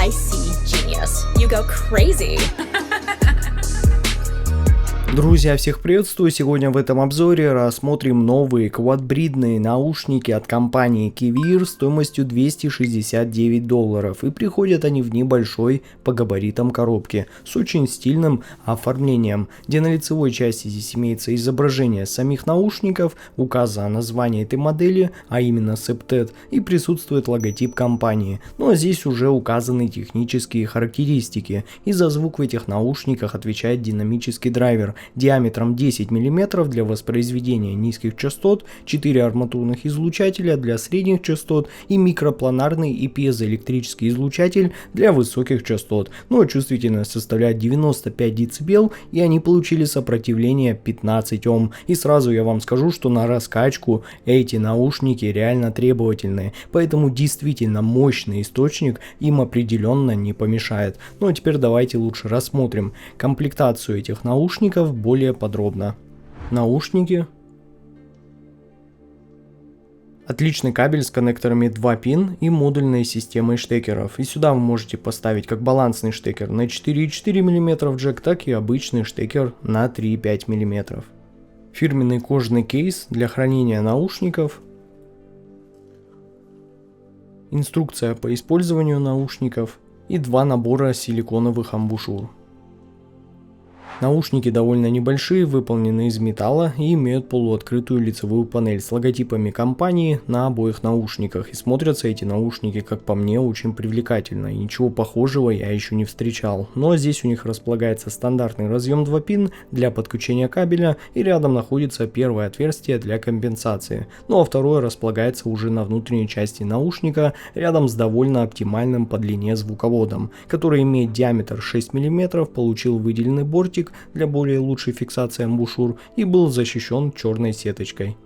I see genius. You go crazy. Друзья, всех приветствую! Сегодня в этом обзоре рассмотрим новые квадбридные наушники от компании KiwiEar стоимостью $269, и приходят они в небольшой по габаритам коробке с очень стильным оформлением, где на лицевой части здесь имеется изображение самих наушников, указано название этой модели, а именно Septet, и присутствует логотип компании. Ну а здесь уже указаны технические характеристики, и за звук в этих наушниках отвечает динамический драйвер диаметром 10 мм для воспроизведения низких частот, 4 арматурных излучателя для средних частот и микропланарный и пьезоэлектрический излучатель для высоких частот. Ну а чувствительность составляет 95 дБ, и они получили сопротивление 15 Ом. И сразу я вам скажу, что на раскачку эти наушники реально требовательные, поэтому действительно мощный источник им определенно не помешает. Ну а теперь давайте лучше рассмотрим комплектацию этих наушников более подробно. Наушники. Отличный кабель с коннекторами 2 пин и модульной системой штекеров. И сюда вы можете поставить как балансный штекер на 4,4 мм джек, так и обычный штекер на 3,5 мм. Фирменный кожаный кейс для хранения наушников. Инструкция по использованию наушников и 2 набора силиконовых амбушюр. Наушники довольно небольшие, выполнены из металла и имеют полуоткрытую лицевую панель с логотипами компании на обоих наушниках. И смотрятся эти наушники, как по мне, очень привлекательно. И ничего похожего я еще не встречал. Но здесь у них располагается стандартный разъем 2 пин для подключения кабеля, и рядом находится первое отверстие для компенсации. Ну а второе располагается уже на внутренней части наушника, рядом с довольно оптимальным по длине звуководом, который имеет диаметр 6 мм, получил выделенный бортик для более лучшей фиксации амбушюр и был защищен черной сеточкой.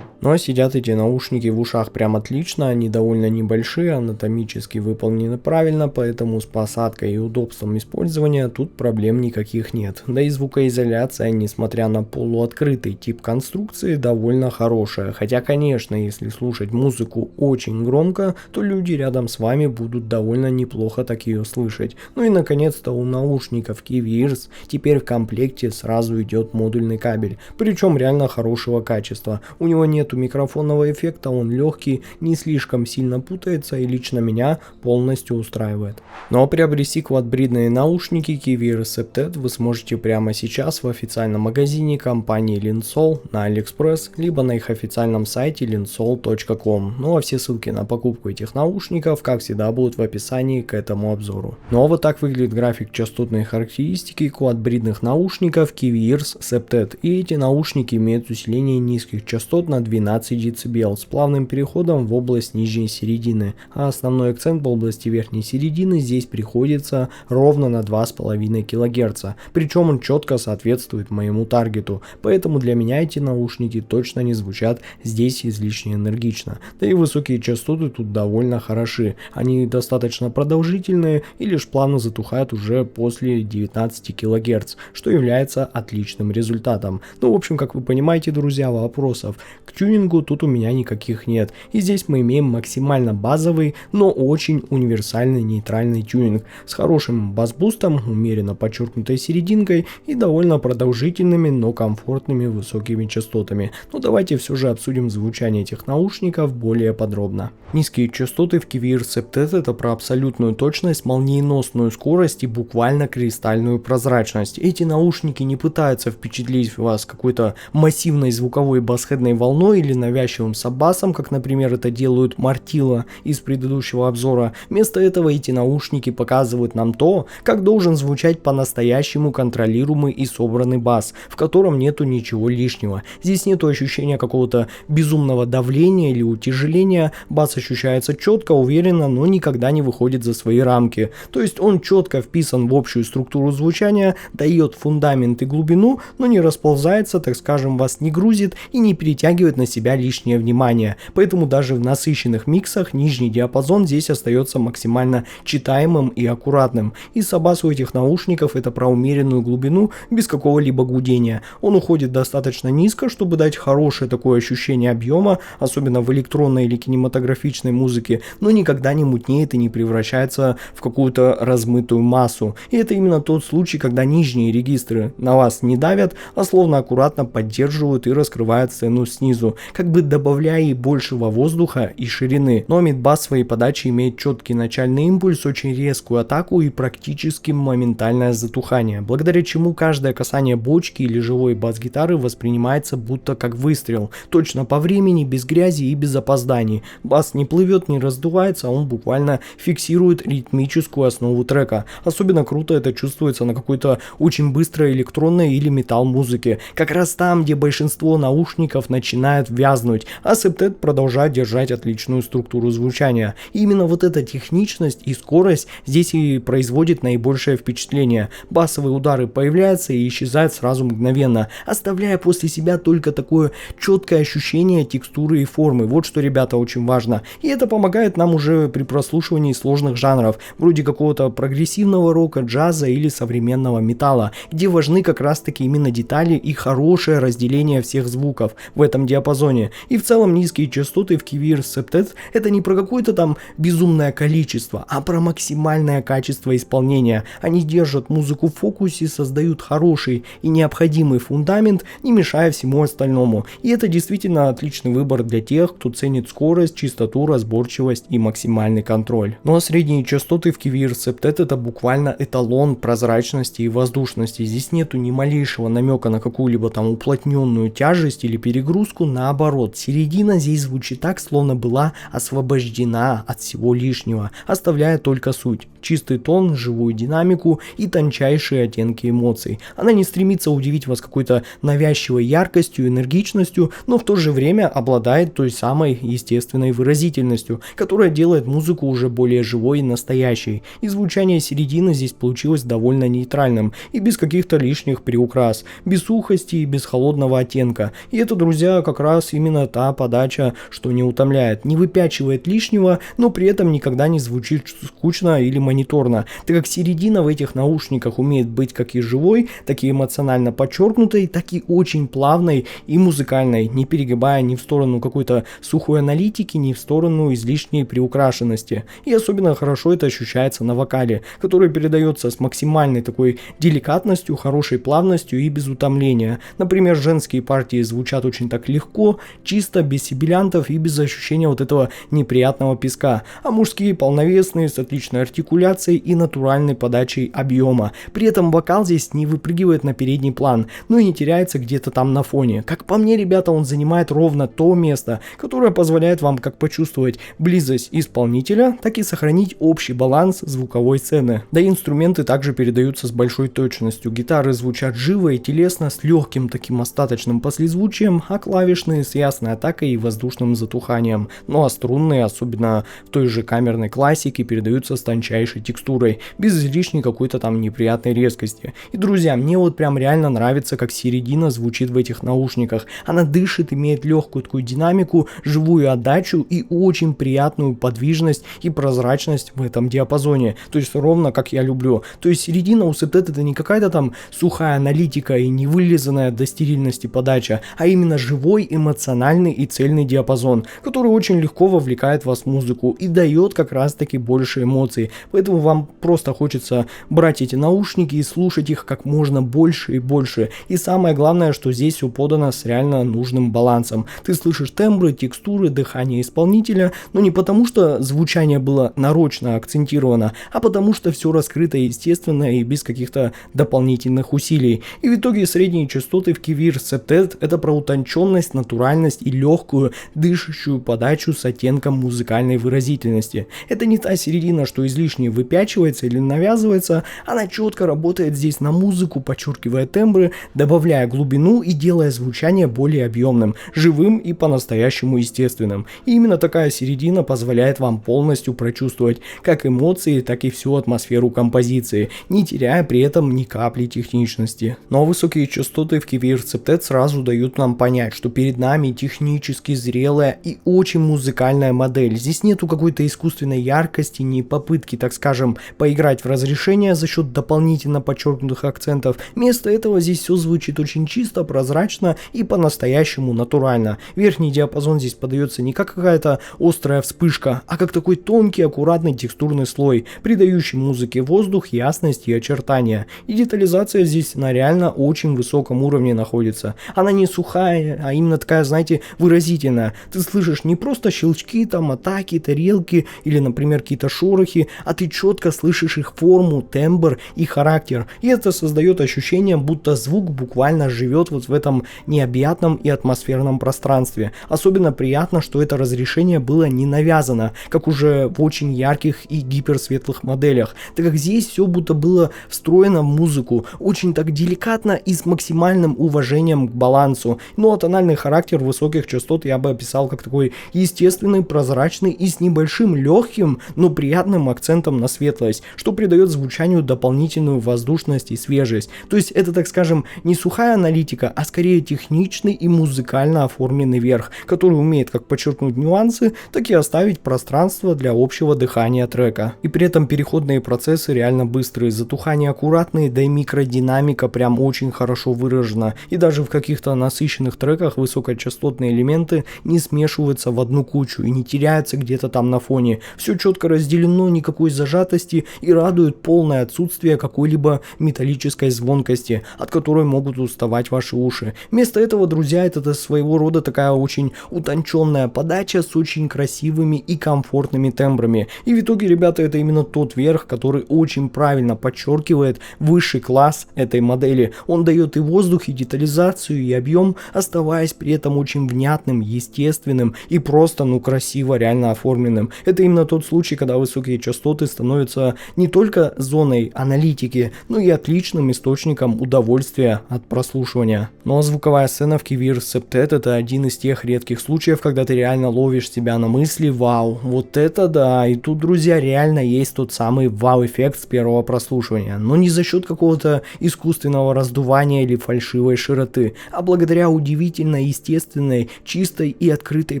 Ну а сидят эти наушники в ушах прям отлично, они довольно небольшие, анатомически выполнены правильно, поэтому с посадкой и удобством использования тут проблем никаких нет. Да и звукоизоляция, несмотря на полуоткрытый тип конструкции, довольно хорошая. Хотя, конечно, если слушать музыку очень громко, то люди рядом с вами будут довольно неплохо так ее слышать. Ну и наконец-то у наушников KiwiEars теперь в комплекте сразу идет модульный кабель, причем реально хорошего качества. У него нету микрофонного эффекта, он легкий, не слишком сильно путается и лично меня полностью устраивает. Но приобрести квадбридные наушники KiwiEar Septet вы сможете прямо сейчас в официальном магазине компании Linsol на AliExpress, либо на их официальном сайте linsol.com. Ну а все ссылки на покупку этих наушников, как всегда, будут в описании к этому обзору. Ну а вот так выглядит график частотной характеристики квадбридных наушников KiwiEar Septet. И эти наушники имеют усиление низких частот на 12 дБ с плавным переходом в область нижней середины, а основной акцент в области верхней середины здесь приходится ровно на 2,5 кГц, причем он четко соответствует моему таргету, поэтому для меня эти наушники точно не звучат здесь излишне энергично. Да и высокие частоты тут довольно хороши, они достаточно продолжительные и лишь плавно затухают уже после 19 кГц, что является отличным результатом. Ну, в общем, как вы понимаете, друзья, вопросов к тюнингу тут у меня никаких нет. И здесь мы имеем максимально базовый, но очень универсальный нейтральный тюнинг с хорошим бас-бустом, умеренно подчеркнутой серединкой и довольно продолжительными, но комфортными высокими частотами. Но давайте все же обсудим звучание этих наушников более подробно. Низкие частоты в KiwiEar Septet — это про абсолютную точность, молниеносную скорость и буквально кристальную прозрачность. Эти наушники не пытаются впечатлить вас какой-то массивной звуковой басхедной волной или навязчивым саббасом, как, например, это делают Martilla из предыдущего обзора. Вместо этого эти наушники показывают нам то, как должен звучать по-настоящему контролируемый и собранный бас, в котором нету ничего лишнего. Здесь нету ощущения какого-то безумного давления или утяжеления, бас ощущается четко, уверенно, но никогда не выходит за свои рамки. То есть он четко вписан в общую структуру звучания, дает фундамент и глубину, но не расползается, так скажем, вас не грузит и не перетягивает притягивает на себя лишнее внимание. Поэтому даже в насыщенных миксах нижний диапазон здесь остается максимально читаемым и аккуратным. И сабас у этих наушников это про умеренную глубину без какого-либо гудения. Он уходит достаточно низко, чтобы дать хорошее такое ощущение объема, особенно в электронной или кинематографичной музыке, но никогда не мутнеет и не превращается в какую-то размытую массу. И это именно тот случай, когда нижние регистры на вас не давят, а словно аккуратно поддерживают и раскрывают сцену снизу, как бы добавляя ей большего воздуха и ширины. Но мидбас в своей подаче имеет четкий начальный импульс, очень резкую атаку и практически моментальное затухание, благодаря чему каждое касание бочки или живой бас-гитары воспринимается будто как выстрел, точно по времени, без грязи и без опозданий. Бас не плывет, не раздувается, а он буквально фиксирует ритмическую основу трека. Особенно круто это чувствуется на какой-то очень быстрой электронной или металл музыке, как раз там, где большинство наушников начинают вязнуть, а Septet продолжает держать отличную структуру звучания. И именно вот эта техничность и скорость здесь и производит наибольшее впечатление. Басовые удары появляются и исчезают сразу мгновенно, оставляя после себя только такое четкое ощущение текстуры и формы. Вот что, ребята, очень важно. И это помогает нам уже при прослушивании сложных жанров, вроде какого-то прогрессивного рока, джаза или современного металла, где важны как раз таки именно детали и хорошее разделение всех звуков в этом диапазоне. И в целом низкие частоты в Kivir Septet это не про какое-то там безумное количество, а про максимальное качество исполнения. Они держат музыку в фокусе, создают хороший и необходимый фундамент, не мешая всему остальному. И это действительно отличный выбор для тех, кто ценит скорость, чистоту, разборчивость и максимальный контроль. Ну а средние частоты в Kivir Septet это буквально эталон прозрачности и воздушности. Здесь нету ни малейшего намека на какую-либо там уплотненную тяжесть или перегрузку, наоборот. Середина здесь звучит так, словно была освобождена от всего лишнего, оставляя только суть. Чистый тон, живую динамику и тончайшие оттенки эмоций. Она не стремится удивить вас какой-то навязчивой яркостью, энергичностью, но в то же время обладает той самой естественной выразительностью, которая делает музыку уже более живой и настоящей. И звучание середины здесь получилось довольно нейтральным и без каких-то лишних приукрас, без сухости и без холодного оттенка. И это, друзья, как раз именно та подача, что не утомляет, не выпячивает лишнего, но при этом никогда не звучит скучно или мониторно, так как середина в этих наушниках умеет быть как и живой, так и эмоционально подчеркнутой, так и очень плавной и музыкальной, не перегибая ни в сторону какой-то сухой аналитики, ни в сторону излишней приукрашенности. И особенно хорошо это ощущается на вокале, который передается с максимальной такой деликатностью, хорошей плавностью и без утомления. Например, женские партии звучат очень так легко, чисто, без сибилянтов и без ощущения вот этого неприятного песка, а мужские полновесные, с отличной артикуляцией и натуральной подачей объема. При этом вокал здесь не выпрыгивает на передний план, но и не теряется где-то там на фоне. Как по мне, ребята, он занимает ровно то место, которое позволяет вам как почувствовать близость исполнителя, так и сохранить общий баланс звуковой сцены. Да и инструменты также передаются с большой точностью. Гитары звучат живо и телесно, с легким таким остаточным послезвучием, а клавишные с ясной атакой и воздушным затуханием. Ну а струнные, особенно в той же камерной классике, передаются с тончайшей текстурой, без излишней какой-то там неприятной резкости. И, друзья, мне вот прям реально нравится, как середина звучит в этих наушниках. Она дышит, имеет легкую такую динамику, живую отдачу и очень приятную подвижность и прозрачность в этом диапазоне. То есть ровно как я люблю. То есть середина у Septet это не какая-то там сухая аналитика и не вылизанная до стерильности подача, а именно живой, эмоциональный и цельный диапазон, который очень легко вовлекает вас в музыку и дает как раз таки больше эмоций. Поэтому вам просто хочется брать эти наушники и слушать их как можно больше и больше. И самое главное, что здесь все подано с реально нужным балансом. Ты слышишь тембры, текстуры, дыхание исполнителя, но не потому, что звучание было нарочно акцентировано, а потому, что все раскрыто естественно и без каких-то дополнительных усилий. И в итоге средние частоты в Kivir Septet это про утонченность, натуральность и легкую, дышащую подачу с оттенком музыкальной выразительности. Это не та середина, что излишне выпячивается или навязывается, она четко работает здесь на музыку, подчеркивая тембры, добавляя глубину и делая звучание более объемным, живым и по-настоящему естественным. И именно такая середина позволяет вам полностью прочувствовать как эмоции, так и всю атмосферу композиции, не теряя при этом ни капли техничности. Но высокие частоты в Kivir Septet сразу дают нам понять, что перед нами технически зрелая и очень музыкальная модель. Здесь нету какой-то искусственной яркости, ни попытки, так скажем, поиграть в разрешение за счет дополнительно подчеркнутых акцентов. Вместо этого здесь все звучит очень чисто, прозрачно и по-настоящему натурально. Верхний диапазон здесь подается не как какая-то острая вспышка, а как такой тонкий, аккуратный текстурный слой, придающий музыке воздух, ясность и очертания. И детализация здесь на реально очень высоком уровне находится. Она не сухая, а именно такая, знаете, выразительная. Ты слышишь не просто щелчки, там, атаки, тарелки или, например, какие-то шорохи, а ты четко слышишь их форму, тембр и характер. И это создает ощущение, будто звук буквально живет вот в этом необъятном и атмосферном пространстве. Особенно приятно, что это разрешение было не навязано, как уже в очень ярких и гиперсветлых моделях, так как здесь все будто было встроено в музыку, очень так деликатно и с максимальным уважением к балансу. Ну а тональный характер высоких частот я бы описал как такой естественный, прозрачный и с небольшим легким, но приятным акцентом на светлость, что придает звучанию дополнительную воздушность и свежесть. То есть это, так скажем, не сухая аналитика, а скорее техничный и музыкально оформленный верх, который умеет как подчеркнуть нюансы, так и оставить пространство для общего дыхания трека. И при этом переходные процессы реально быстрые, затухания аккуратные, да и микродинамика прям очень хорошо выражена. И даже в каких-то насыщенных треках высокочастотные элементы не смешиваются в одну кучу и не теряются где-то там на фоне. Все четко разделено, никакой зажатости, и радует полное отсутствие какой-либо металлической звонкости, от которой могут уставать ваши уши. Вместо этого, друзья, это своего рода такая очень утонченная подача с очень красивыми и комфортными тембрами. И в итоге, ребята, это именно тот верх, который очень правильно подчеркивает высший класс этой модели. Он дает и воздух, и детализацию, и объем, оставаясь при этом очень внятным, естественным и просто, красиво, реально оформленным. Это именно тот случай, когда высокие частоты становятся не только зоной аналитики, но и отличным источником удовольствия от прослушивания. Ну а звуковая сцена в Kivir Septet — это один из тех редких случаев, когда ты реально ловишь себя на мысли: вау, вот это да. И тут, друзья, реально есть тот самый вау-эффект с первого прослушивания, но не за счет какого-то искусственного раздувания или фальшивой широты, а благодаря удивительно естественной, чистой и открытой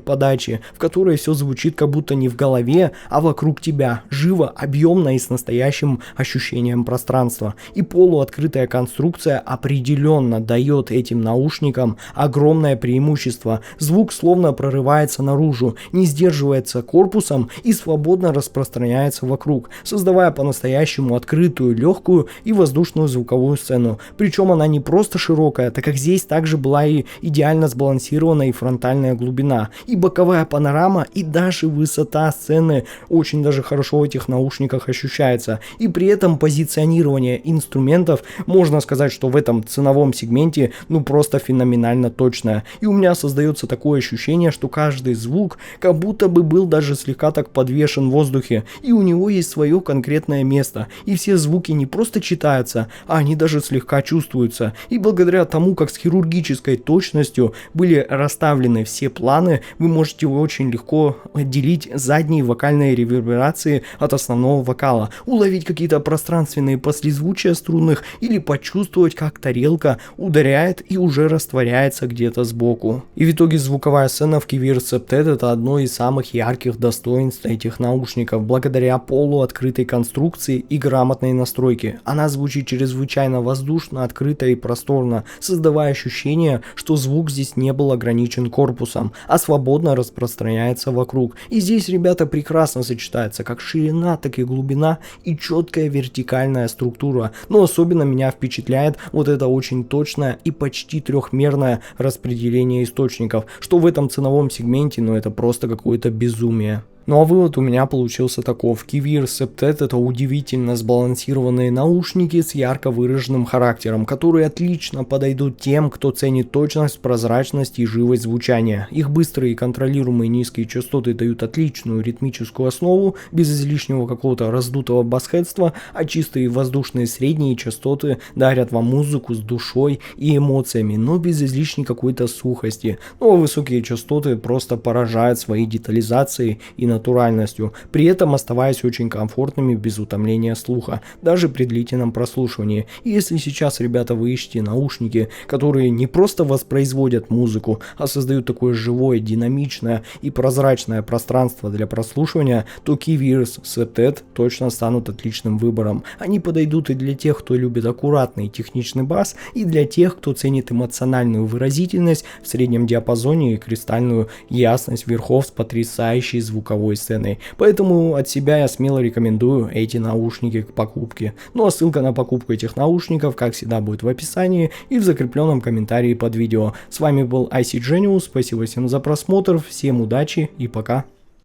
подаче, в которой все звучит как будто не в голове, а вокруг тебя, живо, объемно и с настоящим ощущением пространства. И полуоткрытая конструкция определенно дает этим наушникам огромное преимущество. Звук словно прорывается наружу, не сдерживается корпусом и свободно распространяется вокруг, создавая по-настоящему открытую, легкую и воздушную звуковую сцену. Причем она не просто широкая, так как здесь также была и идеально сбалансирована и фронтальная глубина, и боковая панорама, и даже высота сцены очень даже хорошо в этих наушниках ощущается. И при этом позиционирование инструментов, можно сказать, что в этом ценовом сегменте просто феноменально точное. И у меня создается такое ощущение, что каждый звук как будто бы был даже слегка так подвешен в воздухе, и у него есть свое конкретное место. И все звуки не просто читаются, а они даже слегка чувствуются. И благодаря тому, как с хирургической точностью были расставлены все планы, вы можете очень легко отделить задние вокальные реверберации от основного вокала, уловить какие-то пространственные послезвучия струнных или почувствовать, как тарелка ударяет и уже растворяется где-то сбоку. И в итоге звуковая сцена в Kivir Septet — это одно из самых ярких достоинств этих наушников. Благодаря полуоткрытой конструкции и грамотной настройке она звучит чрезвычайно воздушно, открыто и просторно, создавая ощущение, что звук здесь не был ограничен корпусом, а свободно распространяется вокруг. И здесь, ребята, прекрасно сочетается как ширина, так и глубина и четкая вертикальная структура. Но особенно меня впечатляет вот это очень точное и почти трехмерное распределение источников, что в этом ценовом сегменте, это просто какое-то безумие. Ну а вывод у меня получился таков: Kivir Septet — это удивительно сбалансированные наушники с ярко выраженным характером, которые отлично подойдут тем, кто ценит точность, прозрачность и живость звучания. Их быстрые и контролируемые низкие частоты дают отличную ритмическую основу, без излишнего какого-то раздутого басхедства, а чистые воздушные средние частоты дарят вам музыку с душой и эмоциями, но без излишней какой-то сухости. Ну а высокие частоты просто поражают своей детализацией и натуральностью, при этом оставаясь очень комфортными без утомления слуха, даже при длительном прослушивании. И если сейчас, ребята, вы ищете наушники, которые не просто воспроизводят музыку, а создают такое живое, динамичное и прозрачное пространство для прослушивания, то Keveears Septet точно станут отличным выбором. Они подойдут и для тех, кто любит аккуратный и техничный бас, и для тех, кто ценит эмоциональную выразительность в среднем диапазоне и кристальную ясность верхов с потрясающей звуковой сценой. Поэтому от себя я смело рекомендую эти наушники к покупке. Ну а ссылка на покупку этих наушников, как всегда, будет в описании и в закрепленном комментарии под видео. С вами был IC Genius, спасибо всем за просмотр, всем удачи и пока.